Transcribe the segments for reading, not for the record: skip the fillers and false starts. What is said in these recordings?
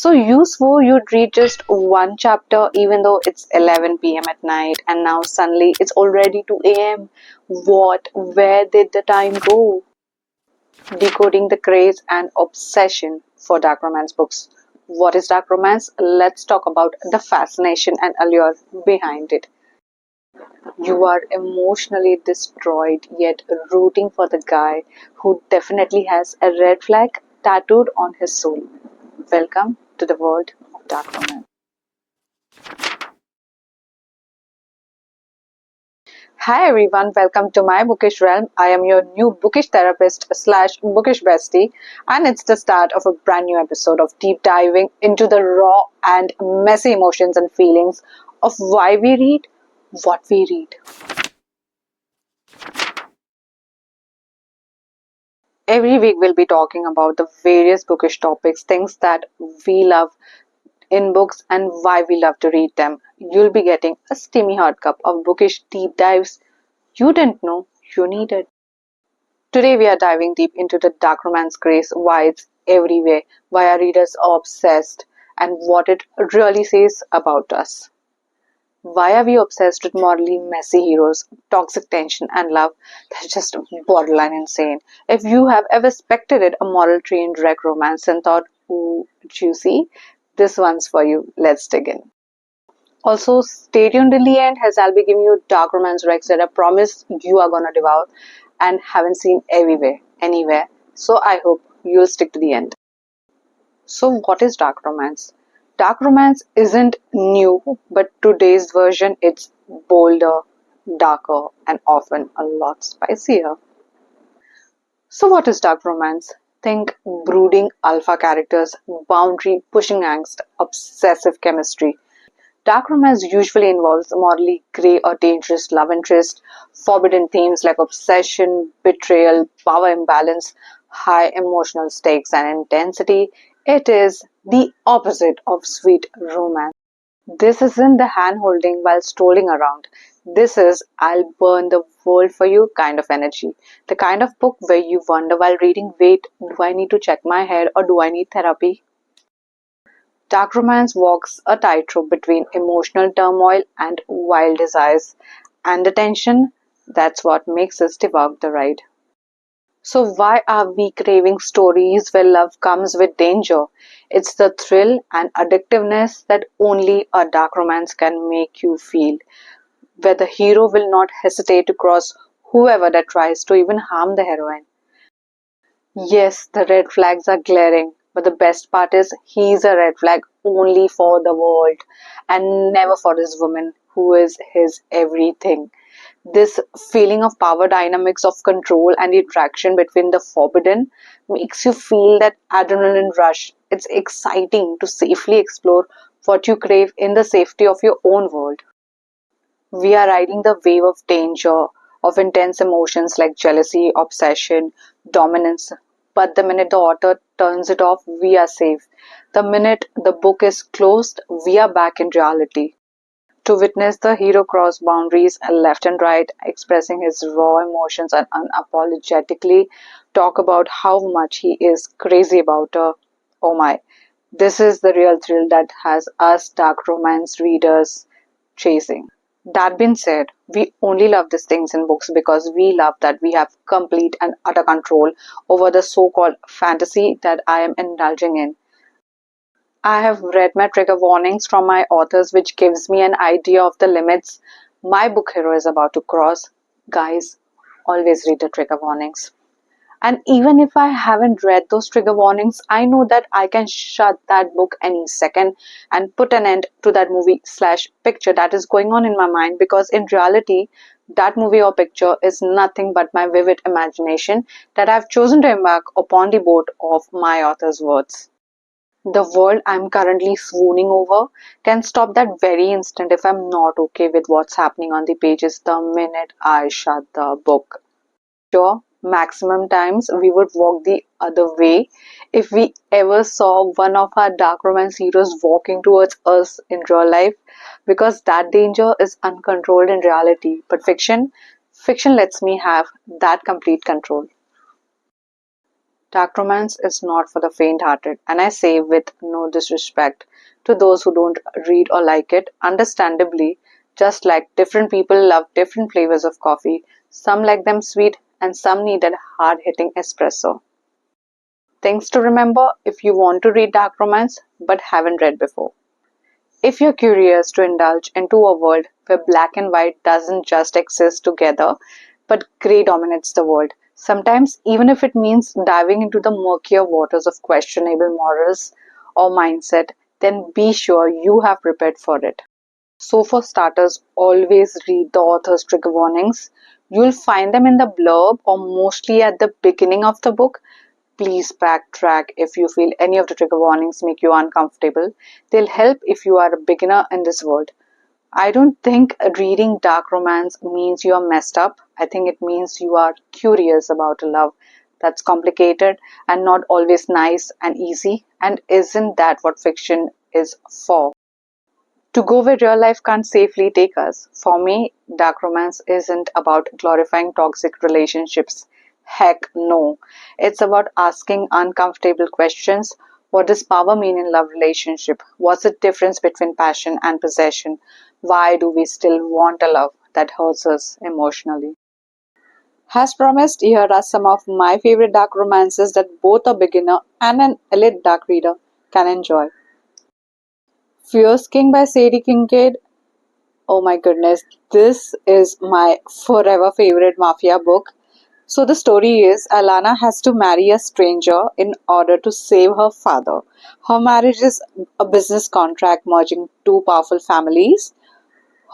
So you swore you'd read just one chapter even though it's 11 p.m. at night and now suddenly it's already 2 a.m. What? Where did the time go? Decoding the craze and obsession for dark romance books. What is dark romance? Let's talk about the fascination and allure behind it. You are emotionally destroyed yet rooting for the guy who definitely has a red flag tattooed on his soul. Welcome to the world of dark romance. Hi everyone, welcome to my bookish realm. I am your new bookish therapist slash bookish bestie, and it's the start of a brand new episode of deep diving into the raw and messy emotions and feelings of why we read what we read. Every week we'll be talking about the various bookish topics, things that we love in books and why we love to read them. You'll be getting a steamy hot cup of bookish deep dives you didn't know you needed. Today we are diving deep into the dark romance craze, why it's everywhere, why our readers are obsessed, and what it really says about us. Why are we obsessed with morally messy heroes, toxic tension, and love that's just borderline insane? If you have ever spectated a moral train wreck romance and thought, ooh, juicy, this one's for you. Let's dig in. Also, stay tuned till the end as I'll be giving you dark romance wrecks that I promise you are gonna devour and haven't seen everywhere, anywhere. So I hope you'll stick to the end. So, what is dark romance? Dark romance isn't new, but today's version it's bolder, darker, and often a lot spicier. So, what is dark romance? Think brooding alpha characters, boundary pushing angst, obsessive chemistry. Dark romance usually involves morally grey or dangerous love interest, forbidden themes like obsession, betrayal, power imbalance, high emotional stakes and intensity. It is the opposite of sweet romance. This isn't the hand holding while strolling around. This is I'll burn the world for you kind of energy. The kind of book where you wonder while reading, wait, do I need to check my head or do I need therapy? Dark romance walks a tightrope between emotional turmoil and wild desires, and the tension, that's what makes us devour the ride. So, why are we craving stories where love comes with danger? It's the thrill and addictiveness that only a dark romance can make you feel, where the hero will not hesitate to cross whoever that tries to even harm the heroine. Yes, the red flags are glaring, but the best part is he's a red flag only for the world and never for his woman, who is his everything. This feeling of power dynamics of control and the attraction between the forbidden makes you feel that adrenaline rush. It's exciting to safely explore what you crave in the safety of your own world. We are riding the wave of danger, of intense emotions like jealousy, obsession, dominance. But the minute the author turns it off, we are safe. The minute the book is closed, we are back in reality. To witness the hero cross boundaries left and right, expressing his raw emotions and unapologetically talk about how much he is crazy about her. Oh my, this is the real thrill that has us dark romance readers chasing. That being said, we only love these things in books because we love that we have complete and utter control over the so called fantasy that I am indulging in. I have read my trigger warnings from my authors, which gives me an idea of the limits my book hero is about to cross. Guys, always read the trigger warnings. And even if I haven't read those trigger warnings, I know that I can shut that book any second and put an end to that movie slash picture that is going on in my mind because in reality, that movie or picture is nothing but my vivid imagination that I've chosen to embark upon the boat of my author's words. The world I'm currently swooning over can stop that very instant if I'm not okay with what's happening on the pages the minute I shut the book. Sure, maximum times we would walk the other way if we ever saw one of our dark romance heroes walking towards us in real life because that danger is uncontrolled in reality. But fiction lets me have that complete control. Dark romance is not for the faint-hearted, and I say with no disrespect to those who don't read or like it. Understandably, just like different people love different flavors of coffee, some like them sweet and some need a hard-hitting espresso. Things to remember if you want to read dark romance but haven't read before. If you're curious to indulge into a world where black and white doesn't just exist together, but grey dominates the world, sometimes even if it means diving into the murkier waters of questionable morals or mindset, then be sure you have prepared for it. So, for starters, always read the author's trigger warnings. You'll find them in the blurb or mostly at the beginning of the book. Please backtrack if you feel any of the trigger warnings make you uncomfortable. They'll help if you are a beginner in this world. I don't think reading dark romance means you are messed up. I think it means you are curious about a love that's complicated and not always nice and easy. And isn't that what fiction is for? To go where real life can't safely take us. For me, dark romance isn't about glorifying toxic relationships. Heck no. It's about asking uncomfortable questions. What does power mean in love relationship? What's the difference between passion and possession? Why do we still want a love that hurts us emotionally? As promised, here are some of my favorite dark romances that both a beginner and an elite dark reader can enjoy. Fierce King by Sadie Kincaid. Oh my goodness, this is my forever favorite mafia book. So the story is Alana has to marry a stranger in order to save her father. Her marriage is a business contract merging two powerful families.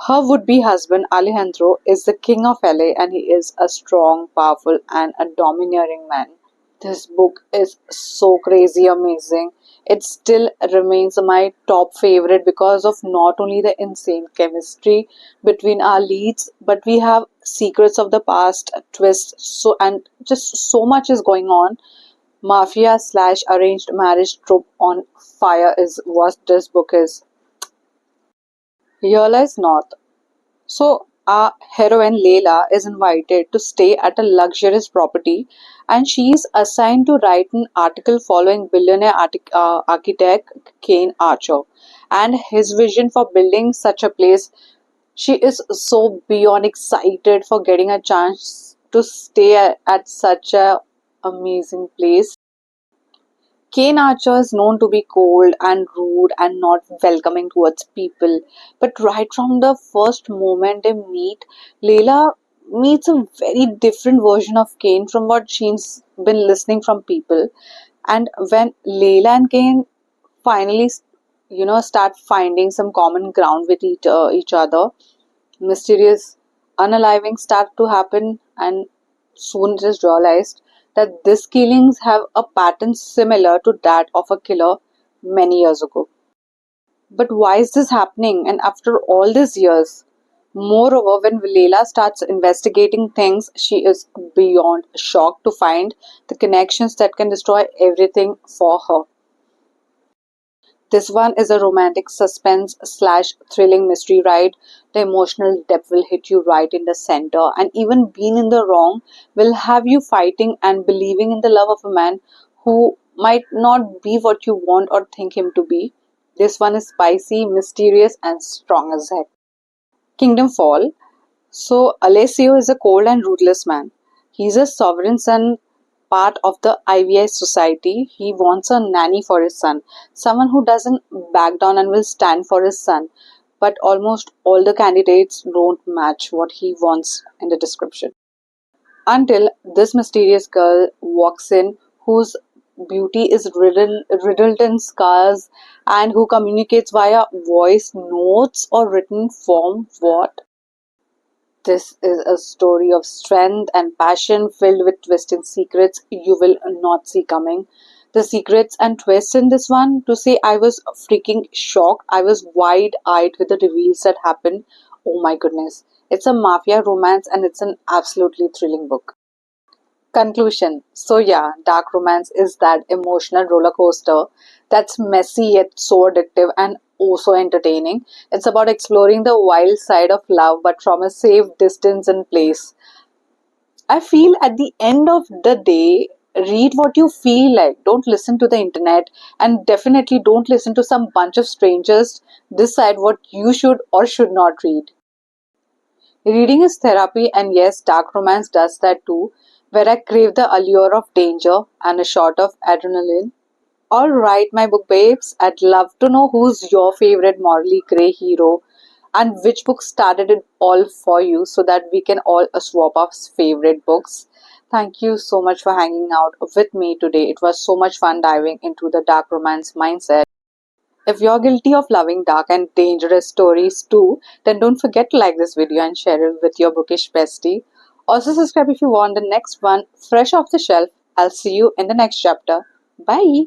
Her would-be husband Alejandro is the king of LA and he is a strong, powerful and a domineering man. This book is so crazy amazing. It still remains my top favorite because of not only the insane chemistry between our leads, but we have secrets of the past, twists, so and just so much is going on. Mafia slash arranged marriage trope on fire is what this book is. Realize North. So, our heroine Leila is invited to stay at a luxurious property and she is assigned to write an article following billionaire architect Kane Archer and his vision for building such a place. She is so beyond excited for getting a chance to stay at such a amazing place. Kane Archer is known to be cold and rude and not welcoming towards people. But right from the first moment they meet, Layla meets a very different version of Kane from what she's been listening from people. And when Layla and Kane finally, start finding some common ground with each other, mysterious unaliving start to happen, and soon it is realized that these killings have a pattern similar to that of a killer many years ago. But why is this happening? And after all these years, moreover, when Vilela starts investigating things, she is beyond shocked to find the connections that can destroy everything for her. This one is a romantic suspense slash thrilling mystery ride. The emotional depth will hit you right in the center, and even being in the wrong will have you fighting and believing in the love of a man who might not be what you want or think him to be. This one is spicy, mysterious, and strong as heck. Kingdom Fall. So, Alessio is a cold and ruthless man. He's a sovereign son, part of the IVI society. He wants a nanny for his son, someone who doesn't back down and will stand for his son. But almost all the candidates don't match what he wants in the description. Until this mysterious girl walks in, whose beauty is riddled in scars and who communicates via voice notes or written form. What? This is a story of strength and passion filled with twists and secrets you will not see coming. The secrets and twists in this one, to say I was freaking shocked. I was wide eyed with the reveals that happened. Oh my goodness. It's a mafia romance and it's an absolutely thrilling book. Conclusion. So, yeah, dark romance is that emotional roller coaster that's messy yet so addictive and also entertaining. It's about exploring the wild side of love but from a safe distance and place. I feel at the end of the day, Read what you feel like. Don't listen to the internet, and definitely don't listen to some bunch of strangers decide what you should or should not read. Reading is therapy, and yes, dark romance does that too, where I crave the allure of danger and a shot of adrenaline. Alright, my book babes, I'd love to know who's your favorite morally grey hero and which book started it all for you so that we can all swap our favorite books. Thank you so much for hanging out with me today. It was so much fun diving into the dark romance mindset. If you're guilty of loving dark and dangerous stories too, then don't forget to like this video and share it with your bookish bestie. Also, subscribe if you want the next one fresh off the shelf. I'll see you in the next chapter. Bye.